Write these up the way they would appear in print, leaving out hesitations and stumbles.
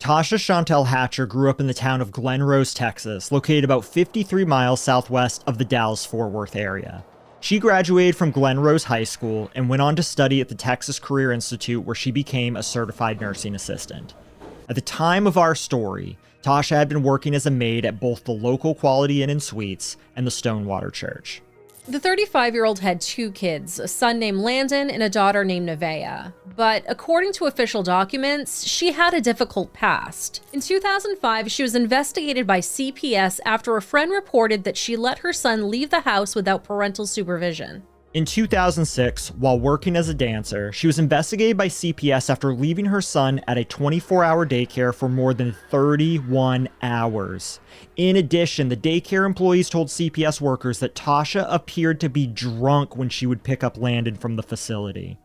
Tasha Chantel Hatcher grew up in the town of Glen Rose, Texas, located about 53 miles southwest of the Dallas-Fort Worth area. She graduated from Glen Rose High School and went on to study at the Texas Career Institute, where she became a certified nursing assistant. At the time of our story, Tasha had been working as a maid at both the local Quality Inn and Suites and the Stonewater Church. The 35-year-old had 2 kids, a son named Landon and a daughter named Nevaeh. But according to official documents, she had a difficult past. In 2005, she was investigated by CPS after a friend reported that she let her son leave the house without parental supervision. In 2006, while working as a dancer, she was investigated by CPS after leaving her son at a 24-hour daycare for more than 31 hours. In addition, the daycare employees told CPS workers that Tasha appeared to be drunk when she would pick up Landon from the facility.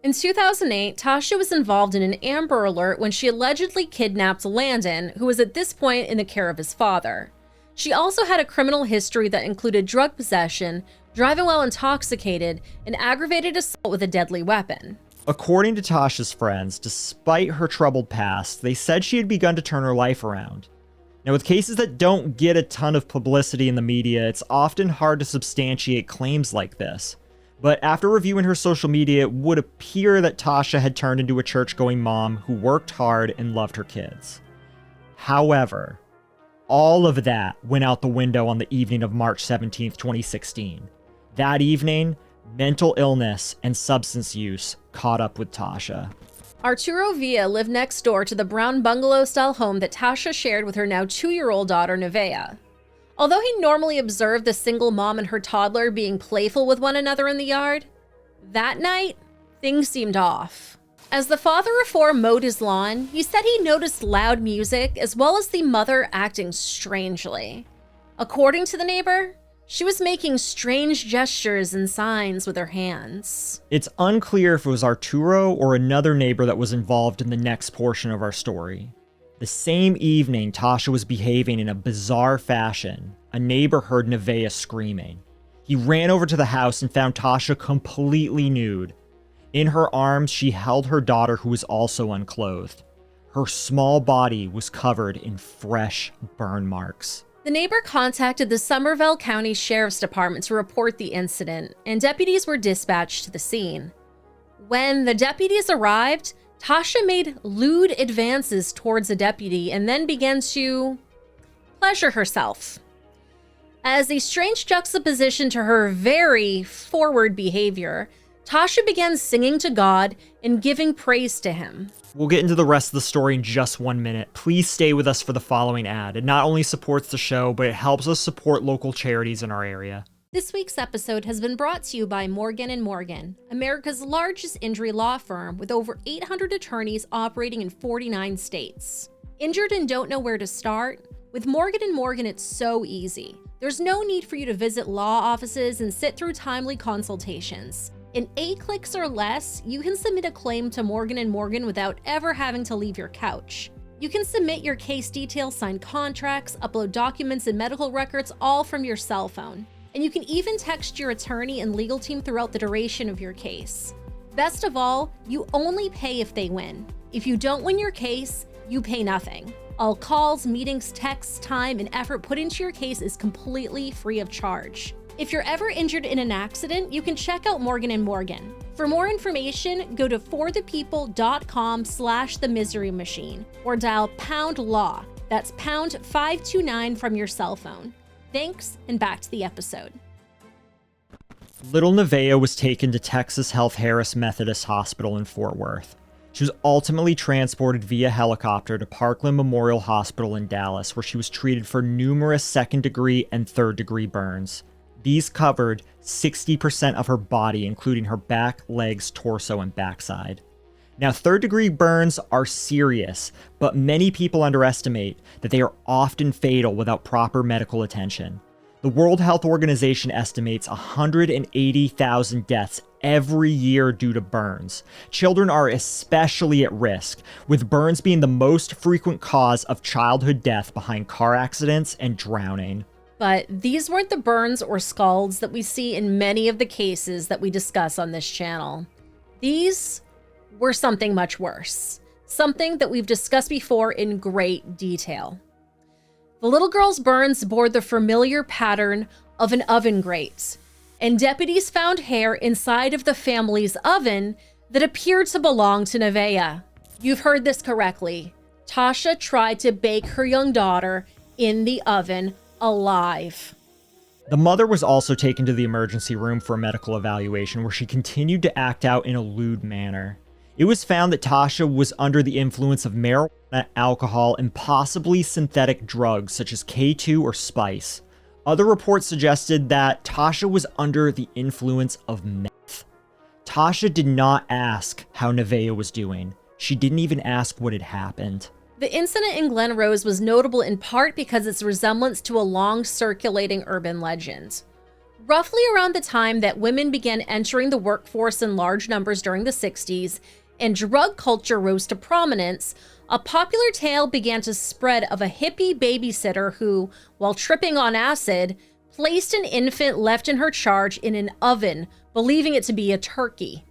In 2008, Tasha was involved in an Amber Alert when she allegedly kidnapped Landon, who was at this point in the care of his father. She also had a criminal history that included drug possession, driving while intoxicated, and aggravated assault with a deadly weapon. According to Tasha's friends, despite her troubled past, they said she had begun to turn her life around. Now, with cases that don't get a ton of publicity in the media, it's often hard to substantiate claims like this. But after reviewing her social media, it would appear that Tasha had turned into a church-going mom who worked hard and loved her kids. However, all of that went out the window on the evening of March 17, 2016. That evening, mental illness and substance use caught up with Tasha. Arturo Villa lived next door to the brown bungalow-style home that Tasha shared with her now 2-year-old daughter, Nevaeh. Although he normally observed the single mom and her toddler being playful with one another in the yard, that night, things seemed off. As the father of 4 mowed his lawn, he said he noticed loud music as well as the mother acting strangely. According to the neighbor, she was making strange gestures and signs with her hands. It's unclear if it was Arturo or another neighbor that was involved in the next portion of our story. The same evening Tasha was behaving in a bizarre fashion, a neighbor heard Nevaeh screaming. He ran over to the house and found Tasha completely nude. In her arms, she held her daughter, who was also unclothed. Her small body was covered in fresh burn marks. The neighbor contacted the Somervell County Sheriff's Department to report the incident, and deputies were dispatched to the scene. When the deputies arrived, Tasha made lewd advances towards a deputy and then began to pleasure herself. As a strange juxtaposition to her very forward behavior, Tasha began singing to God and giving praise to him. We'll get into the rest of the story in just 1 minute. Please stay with us for the following ad. It not only supports the show, but it helps us support local charities in our area. This week's episode has been brought to you by Morgan & Morgan, America's largest injury law firm with over 800 attorneys operating in 49 states. Injured and don't know where to start? With Morgan & Morgan, it's so easy. There's no need for you to visit law offices and sit through timely consultations. In 8 clicks or less, you can submit a claim to Morgan & Morgan without ever having to leave your couch. You can submit your case details, sign contracts, upload documents and medical records all from your cell phone. And you can even text your attorney and legal team throughout the duration of your case. Best of all, you only pay if they win. If you don't win your case, you pay nothing. All calls, meetings, texts, time, and effort put into your case is completely free of charge. If you're ever injured in an accident, you can check out Morgan & Morgan. For more information, go to forthepeople.com/themiserymachine or dial #law. That's #529 from your cell phone. Thanks, and back to the episode. Little Nevaeh was taken to Texas Health Harris Methodist Hospital in Fort Worth. She was ultimately transported via helicopter to Parkland Memorial Hospital in Dallas, where she was treated for numerous second-degree and third-degree burns. These covered 60% of her body, including her back, legs, torso, and backside. Now, third-degree burns are serious, but many people underestimate that they are often fatal without proper medical attention. The World Health Organization estimates 180,000 deaths every year due to burns. Children are especially at risk, with burns being the most frequent cause of childhood death behind car accidents and drowning. But these weren't the burns or scalds that we see in many of the cases that we discuss on this channel. These were something much worse. something that we've discussed before in great detail. The little girl's burns bore the familiar pattern of an oven grate, and deputies found hair inside of the family's oven that appeared to belong to Nevaeh. You've heard this correctly. Tasha tried to bake her young daughter in the oven alive. The mother was also taken to the emergency room for a medical evaluation where she continued to act out in a lewd manner. It was found that Tasha was under the influence of marijuana, alcohol, and possibly synthetic drugs such as K2 or spice. Other reports suggested that Tasha was under the influence of meth. Tasha did not ask how Nevaeh was doing. She didn't even ask what had happened. The incident in Glen Rose was notable in part because its resemblance to a long circulating urban legend. Roughly around the time that women began entering the workforce in large numbers during the 60s and drug culture rose to prominence, a popular tale began to spread of a hippie babysitter who, while tripping on acid, placed an infant left in her charge in an oven, believing it to be a turkey.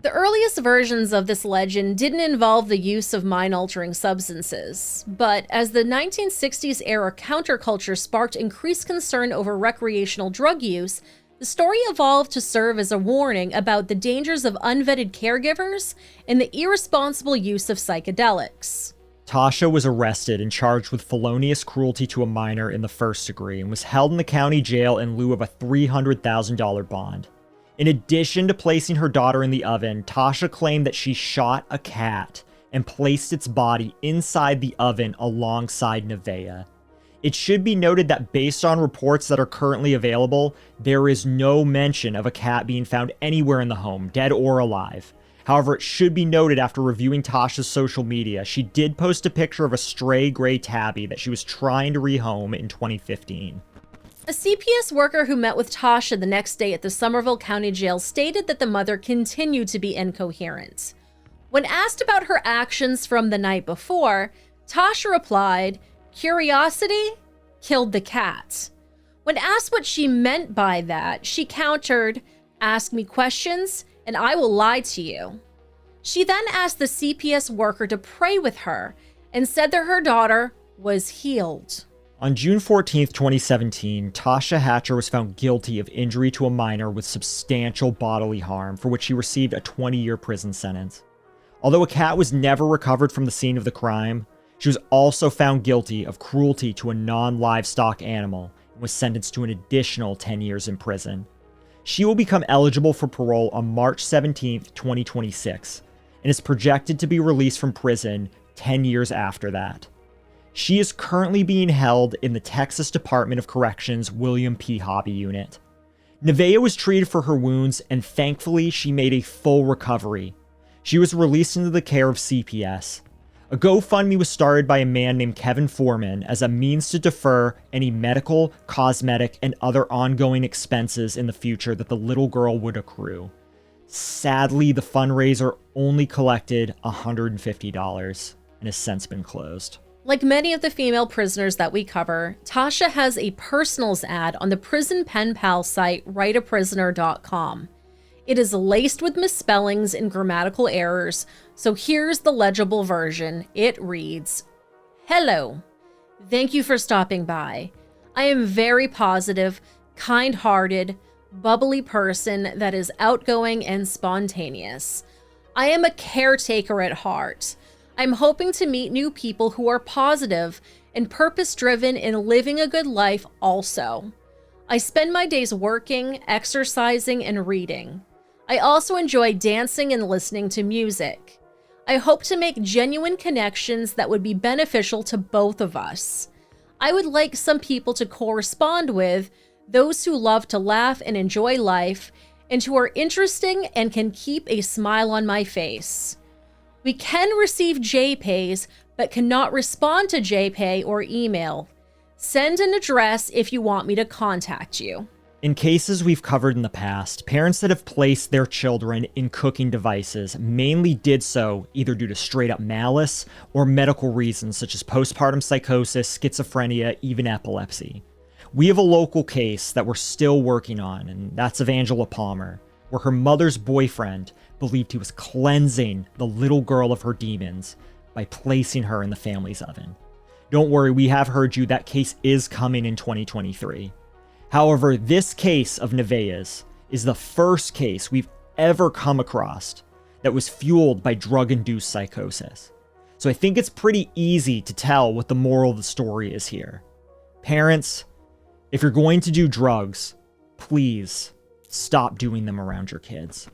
The earliest versions of this legend didn't involve the use of mind-altering substances, but as the 1960s era counterculture sparked increased concern over recreational drug use, the story evolved to serve as a warning about the dangers of unvetted caregivers and the irresponsible use of psychedelics. Tasha was arrested and charged with felonious cruelty to a minor in the first degree and was held in the county jail in lieu of a $300,000 bond. In addition to placing her daughter in the oven, Tasha claimed that she shot a cat and placed its body inside the oven alongside Nevaeh. It should be noted that based on reports that are currently available, there is no mention of a cat being found anywhere in the home, dead or alive. However, it should be noted after reviewing Tasha's social media, she did post a picture of a stray gray tabby that she was trying to rehome in 2015. A CPS worker who met with Tasha the next day at the Somerville County Jail stated that the mother continued to be incoherent. When asked about her actions from the night before, Tasha replied, "Curiosity killed the cat." When asked what she meant by that, she countered, "Ask me questions and I will lie to you." She then asked the CPS worker to pray with her and said that her daughter was healed. On June 14, 2017, Tasha Hatcher was found guilty of injury to a minor with substantial bodily harm, for which she received a 20-year prison sentence. Although a cat was never recovered from the scene of the crime, she was also found guilty of cruelty to a non-livestock animal and was sentenced to an additional 10 years in prison. She will become eligible for parole on March 17, 2026, and is projected to be released from prison 10 years after that. She is currently being held in the Texas Department of Corrections William P. Hobby Unit. Nevaeh was treated for her wounds, and thankfully she made a full recovery. She was released into the care of CPS. A GoFundMe was started by a man named Kevin Foreman as a means to defer any medical, cosmetic, and other ongoing expenses in the future that the little girl would accrue. Sadly, the fundraiser only collected $150 and has since been closed. Like many of the female prisoners that we cover, Tasha has a personals ad on the prison pen pal site writeaprisoner.com. It is laced with misspellings and grammatical errors, so here's the legible version. It reads, "Hello. Thank you for stopping by. I am very positive, kind-hearted, bubbly person that is outgoing and spontaneous. I am a caretaker at heart. I'm hoping to meet new people who are positive and purpose-driven in living a good life also. I spend my days working, exercising, and reading. I also enjoy dancing and listening to music. I hope to make genuine connections that would be beneficial to both of us. I would like some people to correspond with, those who love to laugh and enjoy life, and who are interesting and can keep a smile on my face. We can receive JPays, but cannot respond to JPay or email. Send an address if you want me to contact you." In cases we've covered in the past, parents that have placed their children in cooking devices mainly did so either due to straight up malice or medical reasons such as postpartum psychosis, schizophrenia, even epilepsy. We have a local case that we're still working on, and that's of Angela Palmer, where her mother's boyfriend believed he was cleansing the little girl of her demons by placing her in the family's oven. Don't worry, we have heard you. That case is coming in 2023. However, this case of Nevaeh's is the first case we've ever come across that was fueled by drug-induced psychosis. So I think it's pretty easy to tell what the moral of the story is here. Parents, if you're going to do drugs, please stop doing them around your kids.